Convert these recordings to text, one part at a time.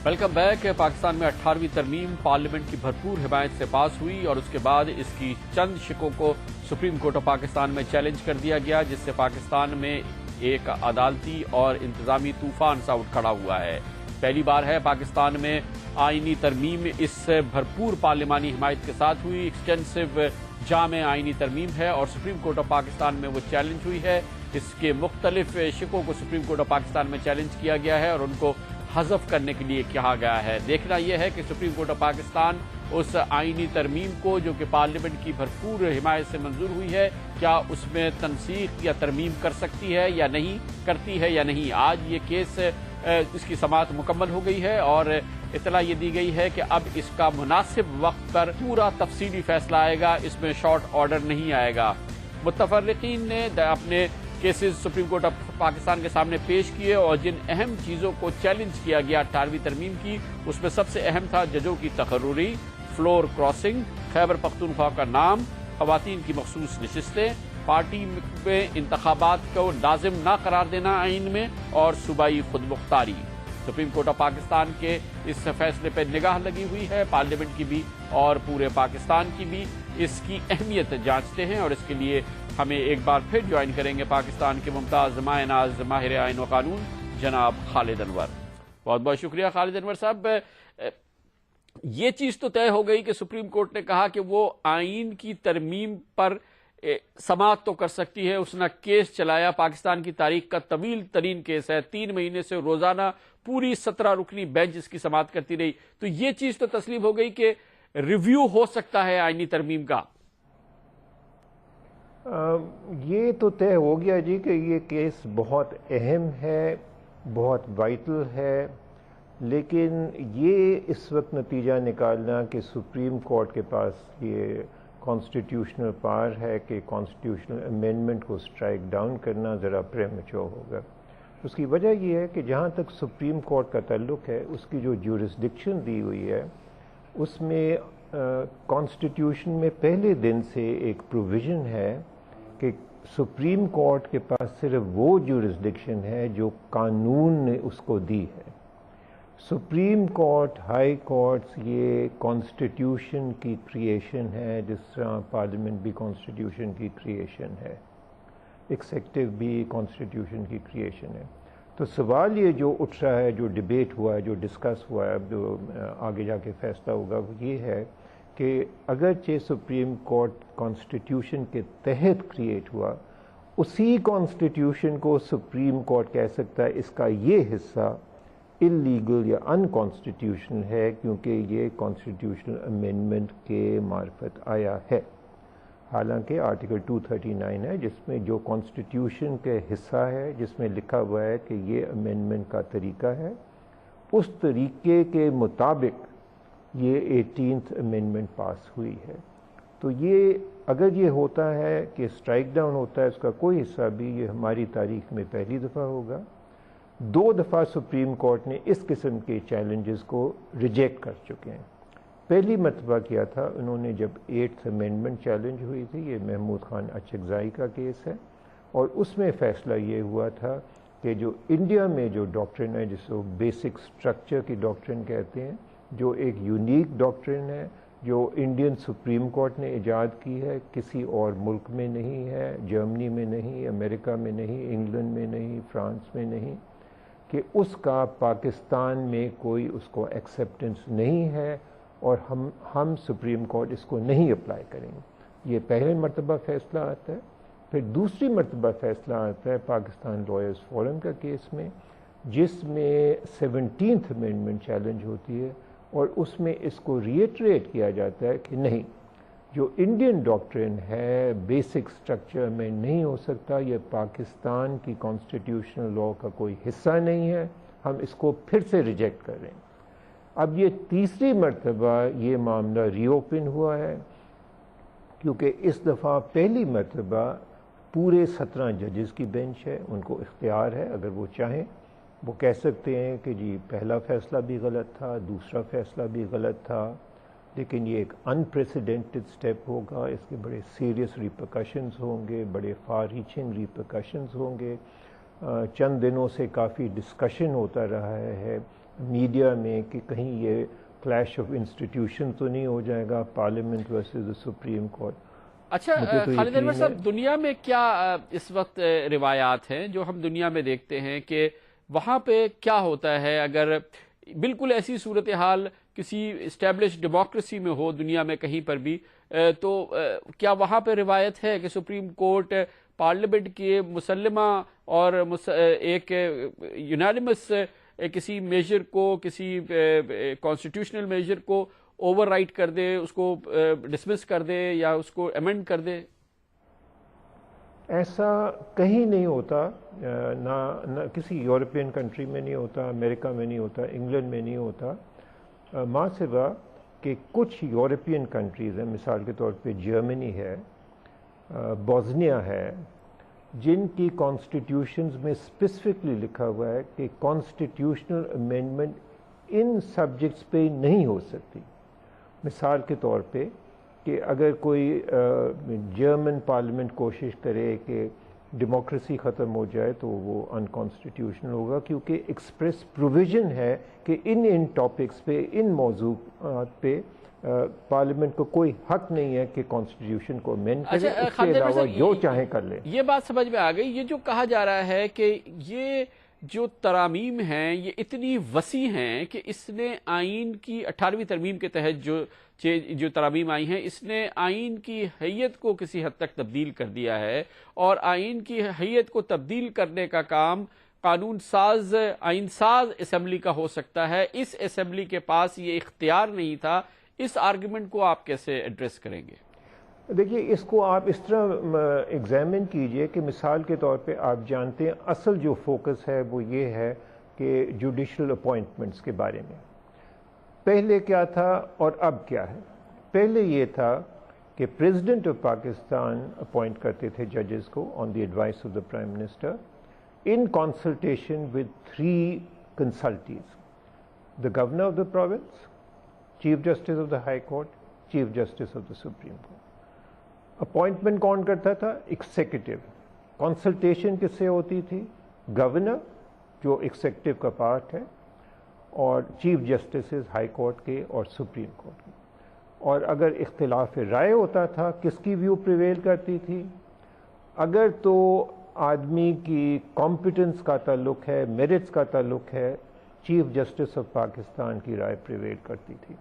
Welcome back. Pakistan میں 18ویں ترمیم parliament کی بھرپور حمایت سے پاس ہوئی اور اس کے بعد اس کی چند شقوں کو سپریم کورٹ آف پاکستان میں چیلنج کر دیا گیا، جس سے پاکستان میں ایک عدالتی اور انتظامی طوفان سا اٹھ کھڑا ہوا ہے۔ پہلی بار ہے پاکستان میں آئینی ترمیم اس بھرپور پارلیمانی حمایت کے ساتھ ہوئی۔ ایکسٹینسو جامع آئینی ترمیم ہے اور سپریم کورٹ آف پاکستان میں وہ چیلنج ہوئی ہے۔ اس کے مختلف شقوں کو سپریم کورٹ آف پاکستان میں چیلنج کیا گیا ہے اور ان کو حذف کرنے کے لیے کہا گیا ہے۔ دیکھنا یہ ہے کہ سپریم کورٹ آف پاکستان اس آئینی ترمیم کو جو کہ پارلیمنٹ کی بھرپور حمایت سے منظور ہوئی ہے، کیا اس میں تنسیخ یا ترمیم کر سکتی ہے یا نہیں، کرتی ہے یا نہیں۔ آج یہ کیس اس کی سماعت مکمل ہو گئی ہے اور اطلاع یہ دی گئی ہے کہ اب اس کا مناسب وقت پر پورا تفصیلی فیصلہ آئے گا، اس میں شارٹ آرڈر نہیں آئے گا۔ متفرقین نے اپنے cases supreme court of Pakistan کے سامنے پیش کیے اور جن اہم چیزوں کو چیلنج کیا گیا 18ویں ترمیم کی، اس میں سب سے اہم تھا ججوں کی تقرری، فلور کراسنگ، خیبر پختونخوا کا نام، خواتین کی مخصوص نشستیں، پارٹی میں انتخابات کو لازم نہ قرار دینا آئین میں، اور صوبائی خود مختاری۔ سپریم کورٹ آف پاکستان کے اس فیصلے پہ نگاہ لگی ہوئی ہے، پارلیمنٹ کی بھی اور پورے پاکستان کی بھی۔ اس کی اہمیت جانچتے ہیں اور اس کے لیے ہمیں ایک بار پھر جوائن کریں گے پاکستان کے ممتاز مائع ناز ماہر آئین و قانون جناب خالد انور۔ بہت بہت شکریہ خالد انور صاحب۔ یہ چیز تو طے ہو گئی کہ سپریم کورٹ نے کہا کہ وہ آئین کی ترمیم پر سماعت تو کر سکتی ہے، اس نے کیس چلایا، پاکستان کی تاریخ کا طویل ترین کیس ہے، 3 مہینے سے روزانہ پوری 17 رکنی بینچ اس کی سماعت کرتی رہی، تو یہ چیز تو تسلیم ہو گئی کہ ریویو ہو سکتا ہے آئینی ترمیم کا۔ یہ تو طے ہو گیا جی کہ یہ کیس بہت اہم ہے، بہت وائٹل ہے، لیکن یہ اس وقت نتیجہ نکالنا کہ سپریم کورٹ کے پاس یہ کانسٹیٹیوشنل پاور ہے کہ کانسٹیٹیوشنل امینڈمنٹ کو سٹرائک ڈاؤن کرنا ذرا پریمیچور ہوگا۔ اس کی وجہ یہ ہے کہ جہاں تک سپریم کورٹ کا تعلق ہے، اس کی جو جورسڈکشن دی ہوئی ہے، اس میں کانسٹیٹیوشن میں پہلے دن سے ایک پروویژن ہے کہ سپریم کورٹ کے پاس صرف وہ جورسڈکشن ہے جو قانون نے اس کو دی ہے۔ سپریم کورٹ، ہائی کورٹس یہ کانسٹیٹیوشن کی کریشن ہے، جس طرح پارلیمنٹ بھی کانسٹیٹیوشن کی کریشن ہے، ایگزیکٹو بھی کانسٹیٹیوشن کی کریشن ہے۔ تو سوال یہ جو اٹھ رہا ہے، جو ڈیبیٹ ہوا ہے، جو ڈسکس ہوا ہے، جو آگے جا کے فیصلہ ہوگا، وہ یہ ہے کہ اگرچہ سپریم کورٹ کانسٹیٹیوشن کے تحت کریٹ ہوا، اسی کانسٹیٹیوشن کو سپریم کورٹ کہہ سکتا ہے اس کا یہ حصہ اللیگل یا ان کانسٹیٹیوشنل ہے، کیونکہ یہ کانسٹیٹیوشنل امینڈمنٹ کے معرفت آیا ہے۔ حالانکہ آرٹیکل 239 ہے جس میں جو کانسٹیٹیوشن کے حصہ ہے، جس میں لکھا ہوا ہے کہ یہ امینڈمنٹ کا طریقہ ہے، اس طریقے کے مطابق یہ 18th امینڈمنٹ پاس ہوئی ہے۔ تو یہ اگر یہ ہوتا ہے کہ سٹرائک ڈاؤن ہوتا ہے اس کا کوئی حصہ بھی، یہ ہماری تاریخ میں پہلی دفعہ ہوگا۔ 2 دفعہ سپریم کورٹ نے اس قسم کے چیلنجز کو ریجیکٹ کر چکے ہیں۔ پہلی مرتبہ کیا تھا انہوں نے جب 8th امینڈمنٹ چیلنج ہوئی تھی، یہ محمود خان اچکزائی کا کیس ہے، اور اس میں فیصلہ یہ ہوا تھا کہ جو انڈیا میں جو ڈاکٹرن ہے، جس کو بیسک سٹرکچر کی ڈاکٹرن کہتے ہیں، جو ایک یونیک ڈاکٹرن ہے، جو انڈین سپریم کورٹ نے ایجاد کی ہے، کسی اور ملک میں نہیں ہے، جرمنی میں نہیں، امریکہ میں نہیں، انگلینڈ میں نہیں، فرانس میں نہیں، کہ اس کا پاکستان میں کوئی اس کو ایکسیپٹنس نہیں ہے اور ہم سپریم کورٹ اس کو نہیں اپلائی کریں گے۔ یہ پہلے مرتبہ فیصلہ آتا ہے۔ پھر دوسری مرتبہ فیصلہ آتا ہے پاکستان لائرز فورم کا کیس میں، جس میں 17th امینڈمنٹ چیلنج ہوتی ہے اور اس میں اس کو ریٹریٹ کیا جاتا ہے کہ نہیں، جو انڈین ڈاکٹرن ہے بیسک سٹرکچر میں نہیں ہو سکتا، یہ پاکستان کی کانسٹیٹیوشنل لاء کا کوئی حصہ نہیں ہے، ہم اس کو پھر سے ریجیکٹ کر رہے ہیں۔ اب یہ تیسری مرتبہ یہ معاملہ ری اوپن ہوا ہے، کیونکہ اس دفعہ پہلی مرتبہ پورے 17 ججز کی بینچ ہے، ان کو اختیار ہے، اگر وہ چاہیں وہ کہہ سکتے ہیں کہ جی پہلا فیصلہ بھی غلط تھا، دوسرا فیصلہ بھی غلط تھا، لیکن یہ ایک انپریسیڈنٹڈ سٹیپ ہوگا، اس کے بڑے سیریس ریپرکشنز ہوں گے، بڑے فار ریچنگ ریپرکشنز ہوں گے۔ چند دنوں سے کافی ڈسکشن ہوتا رہا ہے میڈیا میں کہ کہیں یہ کلیش آف انسٹیٹیوشن تو نہیں ہو جائے گا، پارلیمنٹ ورسز سپریم کورٹ۔ اچھا خالد انور صاحب، دنیا میں کیا اس وقت روایات ہیں جو ہم دنیا میں دیکھتے ہیں کہ وہاں پہ کیا ہوتا ہے اگر بالکل ایسی صورتحال کسی اسٹیبلش ڈیموکریسی میں ہو دنیا میں کہیں پر بھی، تو کیا وہاں پہ روایت ہے کہ سپریم کورٹ پارلیمنٹ کے مسلمہ اور ایک یونانیمس کسی میجر کو، کسی کانسٹیٹیوشنل میجر کو اوور رائٹ کر دے، اس کو ڈسمس کر دے یا اس کو امینڈ کر دے؟ ایسا کہیں نہیں ہوتا، نہ کسی یورپین کنٹری میں نہیں ہوتا، امریکہ میں نہیں ہوتا، انگلینڈ میں نہیں ہوتا، ماں سوا کہ کچھ یورپین کنٹریز ہیں، مثال کے طور پہ جرمنی ہے، بوسنیا ہے، جن کی کانسٹیٹیوشنز میں اسپیسیفکلی لکھا ہوا ہے کہ کانسٹیٹیوشنل امینڈمنٹ ان سبجیکٹس پہ نہیں ہو سکتی۔ مثال کے طور پہ کہ اگر کوئی جرمن پارلیمنٹ کوشش کرے کہ ڈیموکریسی ختم ہو جائے تو وہ انکانسٹیٹیوشنل ہوگا، کیونکہ ایکسپریس پروویژن ہے کہ ان ٹاپکس پہ، ان موضوعات پہ پارلیمنٹ کو کوئی حق نہیں ہے کہ کانسٹیٹیوشن کو امینڈ کرے، اس کے علاوہ جو چاہیں کر لے۔ یہ بات سمجھ میں آ گئی۔ یہ جو کہا جا رہا ہے کہ یہ جو ترامیم ہیں یہ اتنی وسیع ہیں کہ اس نے آئین کی 18ویں ترمیم کے تحت جو ترامیم آئی ہیں، اس نے آئین کی حیت کو کسی حد تک تبدیل کر دیا ہے، اور آئین کی حیت کو تبدیل کرنے کا کام قانون ساز، آئین ساز اسمبلی کا ہو سکتا ہے۔ اس اسمبلی کے پاس یہ اختیار نہیں تھا۔ اس آرگومنٹ کو آپ کیسے ایڈریس کریں گے؟ دیکھیے، اس کو آپ اس طرح ایگزامن کیجئے کہ مثال کے طور پہ آپ جانتے ہیں اصل جو فوکس ہے وہ یہ ہے کہ جوڈیشل اپوائنٹمنٹس کے بارے میں پہلے کیا تھا اور اب کیا ہے۔ پہلے یہ تھا کہ پریزیڈنٹ آف پاکستان اپوائنٹ کرتے تھے ججز کو on the advice of the prime minister in consultation with 3 consultees: the governor of the province, chief justice of the high court, chief justice of the supreme court. Appointment کون کرتا تھا؟ Executive. Consultation کس سے ہوتی تھی؟ Governor, جو executive کا part ہے، اور چیف جسٹسز ہائی کورٹ کے اور سپریم کورٹ کے۔ اور اگر اختلاف رائے ہوتا تھا، کس کی ویو پریویل کرتی تھی؟ اگر تو آدمی کی کمپیٹنس کا تعلق ہے، میرٹس کا تعلق ہے، چیف جسٹس آف پاکستان کی رائے پریویل کرتی تھی۔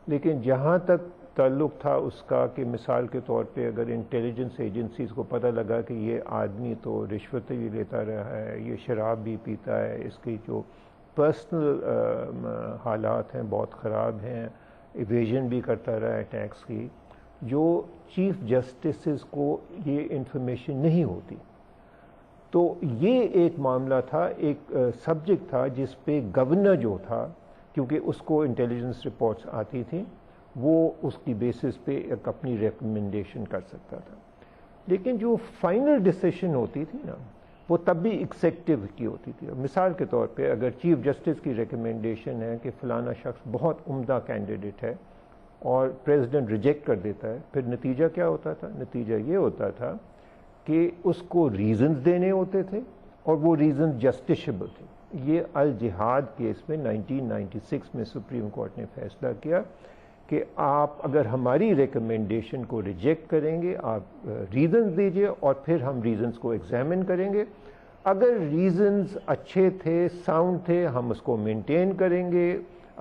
لیکن جہاں تک تعلق تھا اس کا کہ مثال کے طور پہ اگر انٹیلیجنس ایجنسیز کو پتہ لگا کہ یہ آدمی تو رشوت بھی لیتا رہا ہے، یہ شراب بھی پیتا ہے، اس کی جو پرسنل حالات ہیں بہت خراب ہیں، ایویژن بھی کرتا رہا ہے ٹیکس کی، جو چیف جسٹسز کو یہ انفارمیشن نہیں ہوتی، تو یہ ایک معاملہ تھا، ایک سبجیکٹ تھا جس پہ گورنر جو تھا، کیونکہ اس کو انٹیلیجنس رپورٹس آتی تھیں، وہ اس کی بیسس پہ ایک اپنی ریکمنڈیشن کر سکتا تھا۔ لیکن جو فائنل ڈیسیشن ہوتی تھی نا، وہ تب بھی ایگزیکٹو کی ہوتی تھی۔ مثال کے طور پہ اگر چیف جسٹس کی ریکمنڈیشن ہے کہ فلانا شخص بہت عمدہ کینڈیڈیٹ ہے اور پریزیڈنٹ ریجیکٹ کر دیتا ہے، پھر نتیجہ کیا ہوتا تھا؟ نتیجہ یہ ہوتا تھا کہ اس کو ریزنز دینے ہوتے تھے اور وہ ریزنز جسٹیشیبل تھے۔ یہ الجہاد کیس میں 1996 میں سپریم کورٹ نے فیصلہ کیا کہ آپ اگر ہماری ریکمنڈیشن کو ریجیکٹ کریں گے، آپ ریزنز دیجئے اور پھر ہم ریزنز کو ایگزامن کریں گے۔ اگر ریزنز اچھے تھے، ساؤنڈ تھے، ہم اس کو مینٹین کریں گے،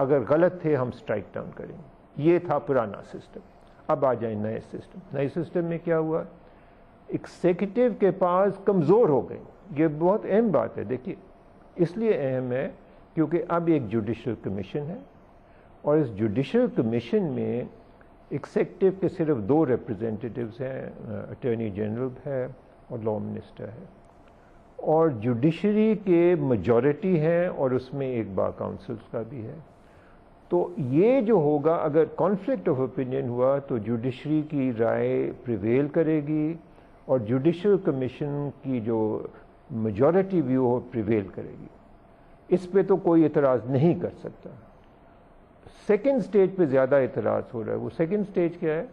اگر غلط تھے ہم سٹرائک ڈاؤن کریں گے۔ یہ تھا پرانا سسٹم۔ اب آ جائیں نئے سسٹم۔ نئے سسٹم میں کیا ہوا؟ ایگزیکٹو کے پاس کمزور ہو گئے۔ یہ بہت اہم بات ہے۔ دیکھیے، اس لیے اہم ہے کیونکہ اب ایک جوڈیشل کمیشن ہے، اور اس جوڈیشل کمیشن میں ایگزیکٹو کے صرف 2 ریپرزینٹیٹیوز ہیں، اٹارنی جنرل ہے اور لا منسٹر ہے، اور جوڈیشری کے میجورٹی ہیں اور اس میں ایک بار کاؤنسلز کا بھی ہے۔ تو یہ جو ہوگا، اگر کانفلکٹ آف اوپینین ہوا تو جوڈیشری کی رائے پریویل کرے گی اور جوڈیشل کمیشن کی جو میجورٹی ویو ہو پریویل کرے گی۔ اس پہ تو کوئی اعتراض نہیں کر سکتا۔ سیکنڈ سٹیج پہ زیادہ اعتراض ہو رہا ہے۔ وہ سیکنڈ سٹیج کیا ہے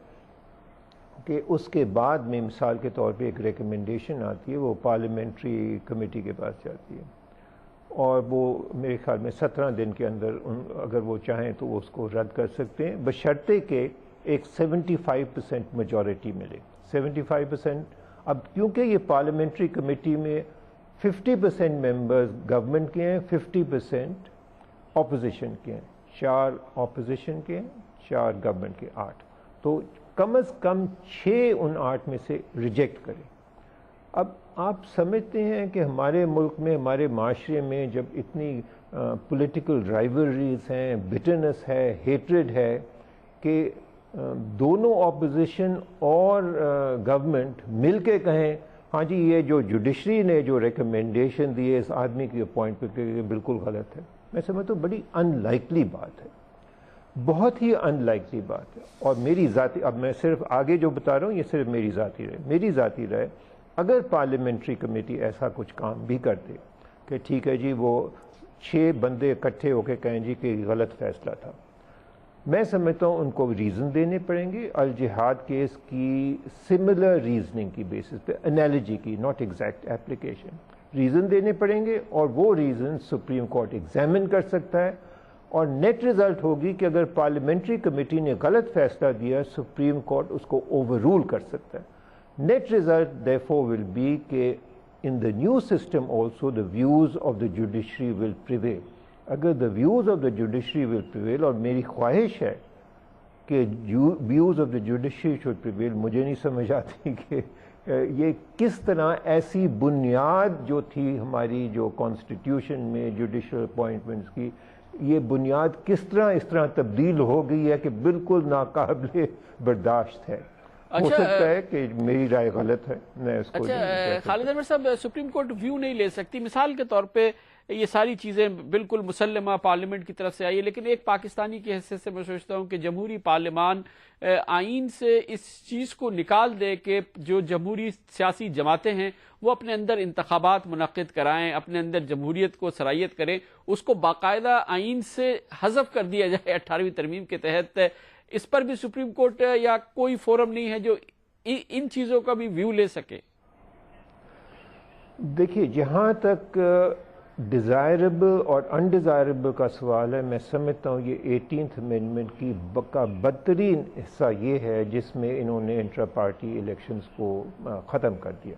کہ اس کے بعد میں مثال کے طور پہ ایک ریکمنڈیشن آتی ہے، وہ پارلیمنٹری کمیٹی کے پاس جاتی ہے، اور وہ میرے خیال میں 17 دن کے اندر اگر وہ چاہیں تو وہ اس کو رد کر سکتے ہیں، بشرطے کہ ایک 75% میجورٹی ملے۔ 75%۔ اب کیونکہ یہ پارلیمنٹری کمیٹی میں 50% ممبرز گورنمنٹ کے ہیں، 50% اپوزیشن کے ہیں، 4 اپوزیشن کے ہیں، 4 گورنمنٹ کے، 8، تو کم از کم 6 ان 8 میں سے ریجیکٹ کریں۔ اب آپ سمجھتے ہیں کہ ہمارے ملک میں، ہمارے معاشرے میں جب اتنی پولیٹیکل رائیولریز ہیں، بٹرنس ہے، ہیٹریڈ ہے، کہ دونوں اپوزیشن اور گورنمنٹ مل کے کہیں ہاں جی یہ جو جوڈیشری نے جو ریکمنڈیشن دی ہے اس آدمی کی اپوائنٹمنٹ کے بالکل غلط ہے، میں سمجھتا ہوں بڑی ان لائکلی بات ہے، بہت ہی ان لائکلی بات ہے۔ اور میری ذاتی، اب میں صرف آگے جو بتا رہا ہوں یہ صرف میری ذاتی رائے، اگر پارلیمنٹری کمیٹی ایسا کچھ کام بھی کرتے کہ ٹھیک ہے جی وہ 6 بندے اکٹھے ہو کے کہیں جی کہ غلط فیصلہ تھا، میں سمجھتا ہوں ان کو ریزن دینے پڑیں گے، الجہاد کیس کی سملر ریزننگ کی بیسس پہ، انالوجی کی، ناٹ ایگزیکٹ اپلیکیشن، ریزن دینے پڑیں گے، اور وہ ریزن سپریم کورٹ ایگزامن کر سکتا ہے، اور نیٹ ریزلٹ ہوگی کہ اگر پارلیمنٹری کمیٹی نے غلط فیصلہ دیا سپریم کورٹ اس کو اوور رول کر سکتا ہے۔ Net result therefore will be کہ in the new system also the views of the judiciary will prevail۔ اگر the views of the judiciary will prevail، اور میری خواہش ہے کہ views of the judiciary should prevail، مجھے نہیں سمجھ آتی کہ یہ کس طرح ایسی بنیاد جو تھی ہماری جو کانسٹیٹیوشن میں جوڈیشل اپوائنٹمنٹس کی، یہ بنیاد کس طرح تبدیل ہو گئی ہے کہ بالکل ناقابل برداشت ہے۔ ہو سکتا ہے کہ میری رائے غلط ہے، میں اس کو خالد انور صاحب، سپریم کورٹ ویو نہیں لے سکتی، مثال کے طور پہ یہ ساری چیزیں بالکل مسلمہ پارلیمنٹ کی طرف سے آئی ہے، لیکن ایک پاکستانی کی حیثیت سے میں سوچتا ہوں کہ جمہوری پارلیمان آئین سے اس چیز کو نکال دے کہ جو جمہوری سیاسی جماعتیں ہیں وہ اپنے اندر انتخابات منعقد کرائیں، اپنے اندر جمہوریت کو صلاحیت کریں، اس کو باقاعدہ آئین سے حذف کر دیا جائے 18ویں ترمیم کے تحت۔ اس پر بھی سپریم کورٹ یا کوئی فورم نہیں ہے جو ان چیزوں کا بھی ویو لے سکے؟ دیکھیے جہاں تک ڈیزائربل اور انڈیزائربل کا سوال ہے، میں سمجھتا ہوں یہ 18th امینڈمنٹ کی کا بدترین حصہ یہ ہے جس میں انہوں نے انٹرا پارٹی الیکشنز کو ختم کر دیا۔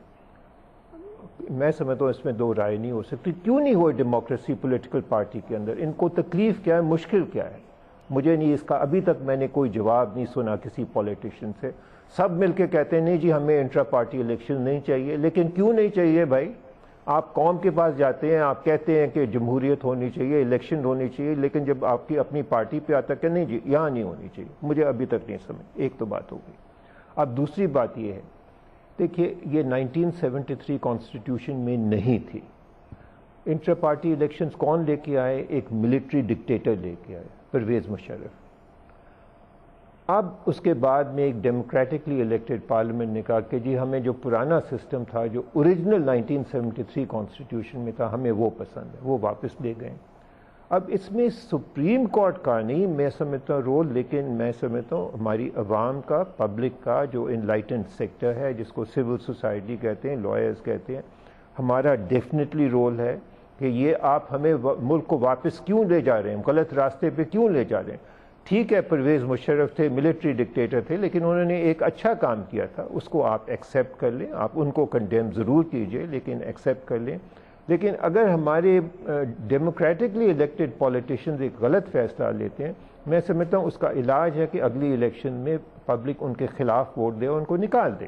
میں سمجھتا ہوں اس میں دو رائے نہیں ہو سکتی۔ کیوں نہیں ہوئی ڈیموکریسی پولیٹیکل پارٹی کے اندر؟ ان کو تکلیف کیا ہے، مشکل کیا ہے؟ مجھے نہیں اس کا ابھی تک میں نے کوئی جواب نہیں سنا کسی پولیٹیشین سے۔ سب مل کے کہتے ہیں نہیں جی ہمیں انٹرا پارٹی الیکشن نہیں چاہیے، لیکن کیوں نہیں چاہیے بھائی؟ آپ قوم کے پاس جاتے ہیں، آپ کہتے ہیں کہ جمہوریت ہونی چاہیے، الیکشن ہونی چاہیے، لیکن جب آپ کی اپنی پارٹی پہ آتا کہ نہیں جی یہاں نہیں ہونی چاہیے، مجھے ابھی تک نہیں سمجھ۔ ایک تو بات ہو گئی۔ اب دوسری بات یہ ہے، دیکھیے یہ 1973 کانسٹیٹیوشن میں نہیں تھی۔ انٹرا پارٹی الیکشنز کون لے کے آئے؟ ایک ملٹری ڈکٹیٹر لے کے آئے، پرویز مشرف۔ اب اس کے بعد میں ایک ڈیموکریٹکلی الیکٹڈ پارلیمنٹ نے کہا کہ جی ہمیں جو پرانا سسٹم تھا، جو اوریجنل 1973 کانسٹیٹیوشن میں تھا، ہمیں وہ پسند ہے، وہ واپس لے گئے۔ اب اس میں سپریم کورٹ کا نہیں میں سمجھتا ہوں رول، لیکن میں سمجھتا ہوں ہماری عوام کا، پبلک کا جو انلائٹنڈ سیکٹر ہے جس کو سول سوسائٹی کہتے ہیں، لائرز کہتے ہیں، ہمارا ڈیفینیٹلی رول ہے کہ یہ آپ ہمیں ملک کو واپس کیوں لے جا رہے ہیں، غلط راستے پہ کیوں لے جا رہے ہیں؟ ٹھیک ہے پرویز مشرف تھے، ملٹری ڈکٹیٹر تھے، لیکن انہوں نے ایک اچھا کام کیا تھا، اس کو آپ ایکسیپٹ کر لیں، آپ ان کو کنڈیم ضرور کیجئے لیکن ایکسیپٹ کر لیں۔ لیکن اگر ہمارے ڈیموکریٹکلی الیکٹڈ پولیٹیشینز ایک غلط فیصلہ لیتے ہیں، میں سمجھتا ہوں اس کا علاج ہے کہ اگلی الیکشن میں پبلک ان کے خلاف ووٹ دے اور ان کو نکال دے۔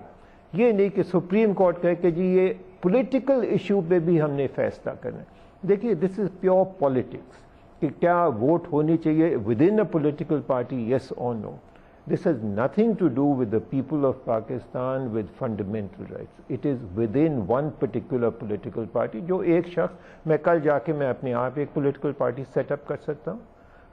یہ نہیں کہ سپریم کورٹ کہے کہ جی یہ پولیٹیکل ایشو پہ بھی ہم نے فیصلہ کرنا ہے۔ دیکھیے دس از پیور پالیٹکس کہ کیا ووٹ ہونی چاہیے within a political party, yes اور no. This has nothing to do with the people of Pakistan with fundamental rights, it is within one particular political party. جو ایک شخص، میں کل جا کے میں اپنے آپ ایک پولیٹیکل پارٹی سیٹ اپ کر سکتا ہوں،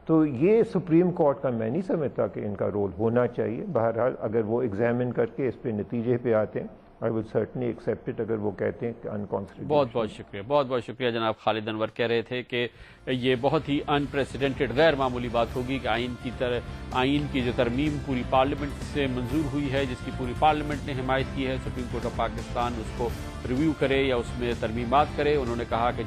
تو یہ سپریم کورٹ کا میں نہیں سمجھتا کہ ان کا رول ہونا چاہیے۔ بہرحال اگر وہ ایگزامن کر کے اس پہ نتیجے پہ آتے ہیں، I will certainly accept it اگر وہ کہتے ہیں کہ unconstitutional۔ بہت بہت شکریہ، بہت بہت شکریہ جناب خالد انور۔ کہہ رہے تھے کہ یہ بہت ہی انپریسیڈنٹڈ، غیر معمولی بات ہوگی کہ آئین کی جو ترمیم پوری پارلیمنٹ سے منظور ہوئی ہے، جس کی پوری پارلیمنٹ نے حمایت کی ہے، سپریم کورٹ آف پاکستان اس کو ریویو کرے یا اس میں ترمیمات کرے۔ انہوں نے کہا کہ